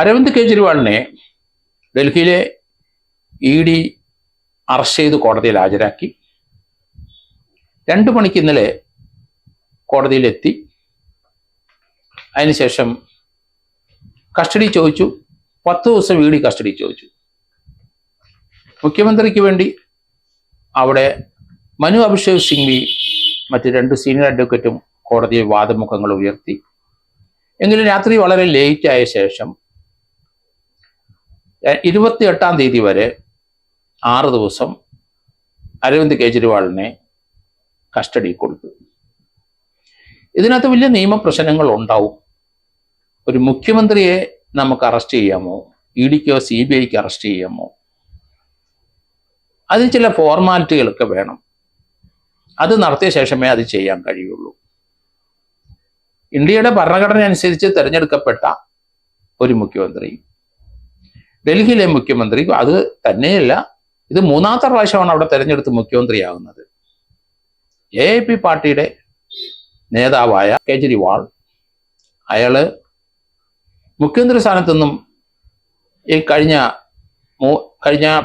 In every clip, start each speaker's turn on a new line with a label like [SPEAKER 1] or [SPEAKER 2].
[SPEAKER 1] അരവിന്ദ് കെജ്രിവാളിനെ ഡൽഹിയിലെ ED arrest ചെയ്ത് കോടതിയിൽ ഹാജരാക്കി. 2 മണിക്ക് ഇന്നലെ കോടതിയിലെത്തി. അതിനുശേഷം കസ്റ്റഡി ചോദിച്ചു. 10 ദിവസം ED കസ്റ്റഡി ചോദിച്ചു. മുഖ്യമന്ത്രിക്ക് വേണ്ടി അവിടെ മനു അഭിഷേക് സിംഗ്വി മറ്റ് 2 സീനിയർ അഡ്വക്കേറ്റും കോടതിയിൽ വാദമുഖങ്ങൾ ഉയർത്തി. എങ്കിലും രാത്രി വളരെ ലേറ്റ് ആയ ശേഷം 28-ാം തീയതി വരെ 6 ദിവസം അരവിന്ദ് കെജ്രിവാളിനെ കസ്റ്റഡി കൊടുത്തു. ഇതിനകത്ത് വലിയ നിയമപ്രശ്നങ്ങൾ ഉണ്ടാവും. ഒരു മുഖ്യമന്ത്രിയെ നമുക്ക് അറസ്റ്റ് ചെയ്യാമോ? EDക്കോ CBIക്ക് അറസ്റ്റ് ചെയ്യാമോ? അതിന് ചില ഫോർമാലിറ്റികളൊക്കെ വേണം. അത് നടത്തിയ ശേഷമേ അത് ചെയ്യാൻ കഴിയുള്ളൂ. ഇന്ത്യയുടെ ഭരണഘടന അനുസരിച്ച് തിരഞ്ഞെടുക്കപ്പെട്ട ഒരു മുഖ്യമന്ത്രി, ഡൽഹിയിലെ മുഖ്യമന്ത്രി, അത് തന്നെയല്ല, ഇത് 3ാമത്തെ പ്രാവശ്യമാണ് അവിടെ തിരഞ്ഞെടുത്ത് മുഖ്യമന്ത്രിയാകുന്നത്. AAP പാർട്ടിയുടെ നേതാവായ കേജ്രിവാൾ, അയാള് മുഖ്യമന്ത്രി സ്ഥാനത്തു നിന്നും ഈ കഴിഞ്ഞ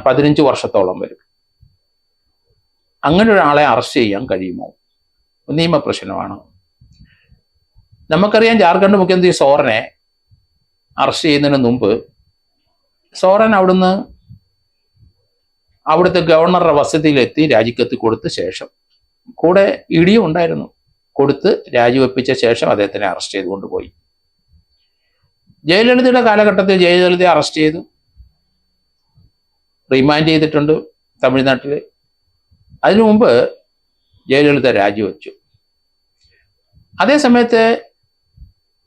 [SPEAKER 1] 15 വർഷത്തോളം വരും. അങ്ങനെ ഒരാളെ അറസ്റ്റ് ചെയ്യാൻ കഴിയുമോ? നിയമപ്രശ്നമാണ്. നമുക്കറിയാം, ജാർഖണ്ഡ് മുഖ്യമന്ത്രി സോറനെ അറസ്റ്റ് ചെയ്യുന്നതിന് മുമ്പ് സോറൻ അവിടുത്തെ ഗവർണറുടെ വസതിയിലെത്തി രാജിക്കത്ത് കൊടുത്ത ശേഷം, കൂടെ EDയും ഉണ്ടായിരുന്നു, കൊടുത്ത് രാജിവെപ്പിച്ച ശേഷം അദ്ദേഹത്തിനെ അറസ്റ്റ് ചെയ്ത് കൊണ്ടുപോയി. ജയലളിതയുടെ കാലഘട്ടത്തിൽ ജയലളിതയെ അറസ്റ്റ് ചെയ്തു, റിമാൻഡ് ചെയ്തിട്ടുണ്ട് തമിഴ്നാട്ടിൽ. അതിനു മുമ്പ് ജയലളിത രാജിവെച്ചു. അതേസമയത്ത്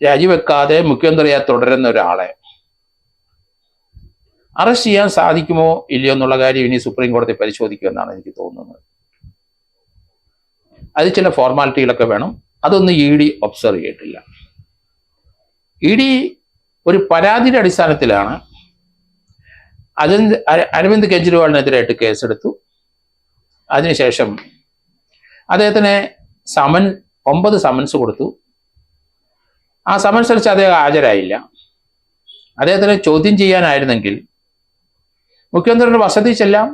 [SPEAKER 1] രാജിവെക്കാതെ മുഖ്യമന്ത്രിയായി തുടരുന്ന ഒരാളെ അറസ്റ്റ് ചെയ്യാൻ സാധിക്കുമോ ഇല്ലയോ എന്നുള്ള കാര്യം ഇനി സുപ്രീം കോടതി പരിശോധിക്കുമെന്നാണ് എനിക്ക് തോന്നുന്നത്. അത് ചില ഫോർമാലിറ്റികളൊക്കെ വേണം. അതൊന്നും ED ഒബ്സർവ് ചെയ്തിട്ടില്ല. ED ഒരു പരാതിയുടെ അടിസ്ഥാനത്തിലാണ് അരവിന്ദ് കെജ്രിവാളിനെതിരായിട്ട് കേസെടുത്തു. അതിനുശേഷം അദ്ദേഹത്തിന് 9 സമൻസ് കൊടുത്തു. ആ സമൻസ് അനുസരിച്ച് അദ്ദേഹം ഹാജരായില്ല. അദ്ദേഹത്തിനെ ചോദ്യം ചെയ്യാനായിരുന്നെങ്കിൽ മുഖ്യമന്ത്രിയുടെ വസതി ചെല്ലാം,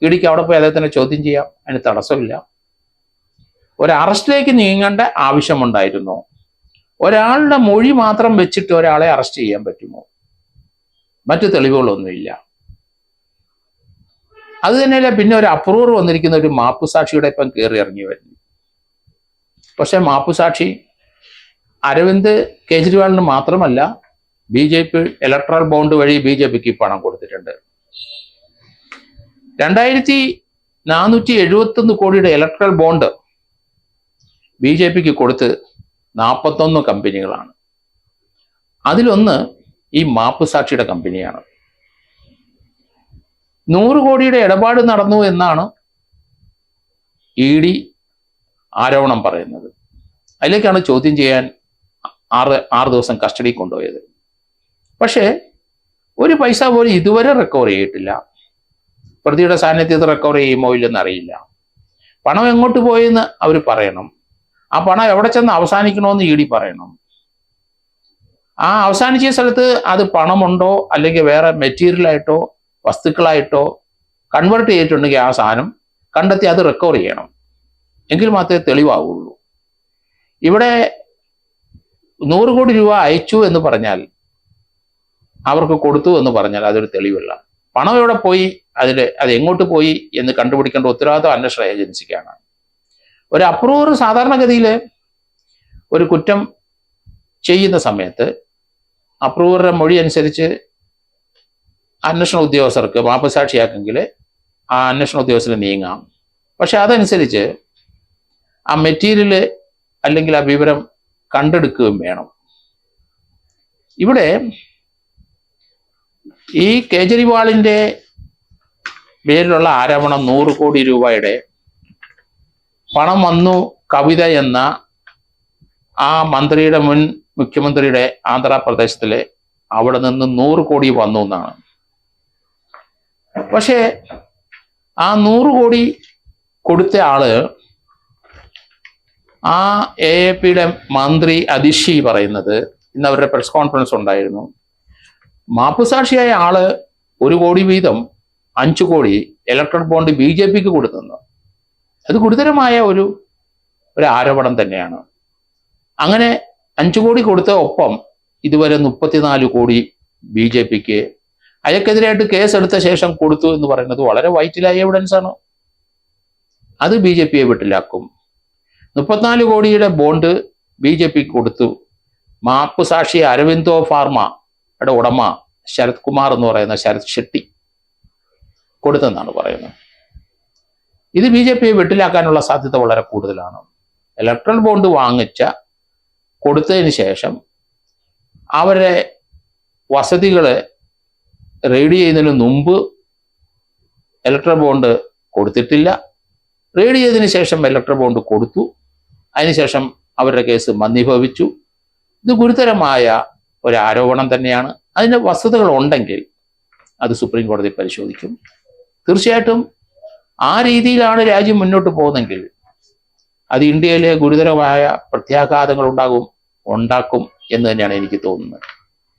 [SPEAKER 1] EDക്ക് അവിടെ പോയി അദ്ദേഹത്തിനെ ചോദ്യം ചെയ്യാം, അതിന് തടസ്സമില്ല. ഒരു അറസ്റ്റിലേക്ക് നീങ്ങേണ്ട ആവശ്യമുണ്ടായിരുന്നോ? ഒരാളുടെ മൊഴി മാത്രം വെച്ചിട്ട് ഒരാളെ അറസ്റ്റ് ചെയ്യാൻ പറ്റുമോ? മറ്റു തെളിവുകളൊന്നുമില്ല. അത് തന്നെയല്ല, പിന്നെ ഒരു അപ്രൂവർ വന്നിരിക്കുന്ന ഒരു മാപ്പുസാക്ഷിയുടെ ഇപ്പം കയറി ഇറങ്ങി വരുന്നു. പക്ഷെ മാപ്പുസാക്ഷി അരവിന്ദ് കെജ്രിവാളിന് മാത്രമല്ല, BJP ഇലക്ട്രൽ ബോണ്ട് വഴി BJPക്ക് പണം കൊടുത്തിട്ടുണ്ട്. 2471 കോടിയുടെ ഇലക്ട്രൽ ബോണ്ട് BJPക്ക് കൊടുത്ത് 41 കമ്പനികളാണ്. അതിലൊന്ന് ഈ മാപ്പുസാക്ഷിയുടെ കമ്പനിയാണ്. 100 കോടിയുടെ ഇടപാട് നടന്നു എന്നാണ് ED ആരോപണം പറയുന്നത്. അതിലേക്കാണ് ചോദ്യം ചെയ്യാൻ 6 ദിവസം കസ്റ്റഡി കൊണ്ടുപോയത്. പക്ഷേ ഒരു പൈസ പോലും ഇതുവരെ റിക്കവർ ചെയ്തിട്ടില്ല. പ്രതിയുടെ സാന്നിധ്യത്തിൽ റിക്കവർ ചെയ്യുമോ ഇല്ലെന്ന് അറിയില്ല. പണം എങ്ങോട്ട് പോയെന്ന് അവർ പറയണം. ആ പണം എവിടെ ചെന്ന് അവസാനിക്കണമെന്ന് ED പറയണം. ആ അവസാനിച്ച സ്ഥലത്ത് അത് പണമുണ്ടോ അല്ലെങ്കിൽ വേറെ മെറ്റീരിയലായിട്ടോ വസ്തുക്കളായിട്ടോ കൺവേർട്ട് ചെയ്തിട്ടുണ്ടെങ്കിൽ ആ സാധനം കണ്ടെത്തി അത് റിക്കവർ ചെയ്യണം. എങ്കിൽ മാത്രമേ തെളിവാകുള്ളൂ. ഇവിടെ 100 കോടി രൂപ അയച്ചു എന്ന് പറഞ്ഞാൽ, അവർക്ക് കൊടുത്തു എന്ന് പറഞ്ഞാൽ അതൊരു തെളിവല്ല. പണം എവിടെ പോയി, അത് എങ്ങോട്ട് പോയി എന്ന് കണ്ടുപിടിക്കേണ്ട ഉത്തരവാദിത്വം അന്വേഷണ ഏജൻസിക്കാണ്. ഒരു അപ്രൂവർ സാധാരണഗതിയിൽ ഒരു കുറ്റം ചെയ്യുന്ന സമയത്ത് അപ്രൂവറുടെ മൊഴി അനുസരിച്ച് അന്വേഷണ ഉദ്യോഗസ്ഥർക്ക് മാപ്പുസാക്ഷിയാക്കെങ്കിൽ ആ അന്വേഷണ ഉദ്യോഗസ്ഥന് നീങ്ങാം. പക്ഷെ അതനുസരിച്ച് ആ മെറ്റീരിയൽ അല്ലെങ്കിൽ ആ വിവരം കണ്ടെടുക്കുകയും വേണം. ഇവിടെ ഈ കേജ്രിവാളിൻ്റെ പേരിലുള്ള ആരോപണം 100 കോടി രൂപയുടെ പണം വന്നു കവിത എന്ന ആ മന്ത്രിയുടെ മുൻ മുഖ്യമന്ത്രിയുടെ ആന്ധ്രാപ്രദേശത്തിലെ അവിടെ നിന്ന് 100 കോടി വന്നു എന്നാണ്. പക്ഷേ ആ 100 കോടി കൊടുത്ത ആള് ആ AAPയുടെ മന്ത്രി അതിഷി പറയുന്നത്, ഇന്ന് അവരുടെ പ്രസ് കോൺഫറൻസ് ഉണ്ടായിരുന്നു, മാപ്പുസാക്ഷിയായ ആള് 1 കോടി വീതം 5 കോടി ഇലക്ട്രൽ ബോണ്ട് BJPക്ക് കൊടുത്തെന്ന്. അത് ഗുരുതരമായ ഒരു ആരോപണം തന്നെയാണ്. അങ്ങനെ 5 കോടി കൊടുത്ത ഒപ്പം ഇതുവരെ 34 കോടി BJPക്ക് അയാൾക്കെതിരായിട്ട് കേസ് എടുത്ത ശേഷം കൊടുത്തു എന്ന് പറയുന്നത് വളരെ വൈറ്റലായ എവിഡൻസ് ആണ്. അത് BJPയെ വിട്ടിലാക്കും. 34 കോടിയുടെ ബോണ്ട് BJPക്ക് കൊടുത്തു. മാപ്പുസാക്ഷി അരവിന്ദോ ഫാർമയുടെ ഉടമ ശരത് കുമാർ എന്ന് പറയുന്ന ശരത് ഷെട്ടി കൊടുത്തെന്നാണ് പറയുന്നത്. ഇത് BJPയെ വെട്ടിലാക്കാനുള്ള സാധ്യത വളരെ കൂടുതലാണ്. ഇലക്ട്രൽ ബോണ്ട് കൊടുത്തതിന് ശേഷം അവരെ വസതികളെ റെയ്ഡ് ചെയ്യുന്നതിന് മുമ്പ് ഇലക്ട്രൽ ബോണ്ട് കൊടുത്തിട്ടില്ല. റെയ്ഡ് ചെയ്തതിന് ശേഷം ഇലക്ട്രൽ ബോണ്ട് കൊടുത്തു. അതിനുശേഷം അവരുടെ കേസ് മന്ദീഭവിച്ചു. ഇത് ഗുരുതരമായ ഒരു ആരോപണം തന്നെയാണ്. അതിൻ്റെ വസ്തുതകൾ ഉണ്ടെങ്കിൽ അത് സുപ്രീം കോടതി പരിശോധിക്കും. തീർച്ചയായിട്ടും ആ രീതിയിലാണ് രാജ്യം മുന്നോട്ട് പോകുന്നതെങ്കിൽ അത് ഇന്ത്യയിലെ ഗുരുതരമായ പ്രത്യാഘാതങ്ങൾ ഉണ്ടാക്കും എന്ന് തന്നെയാണ് എനിക്ക് തോന്നുന്നത്.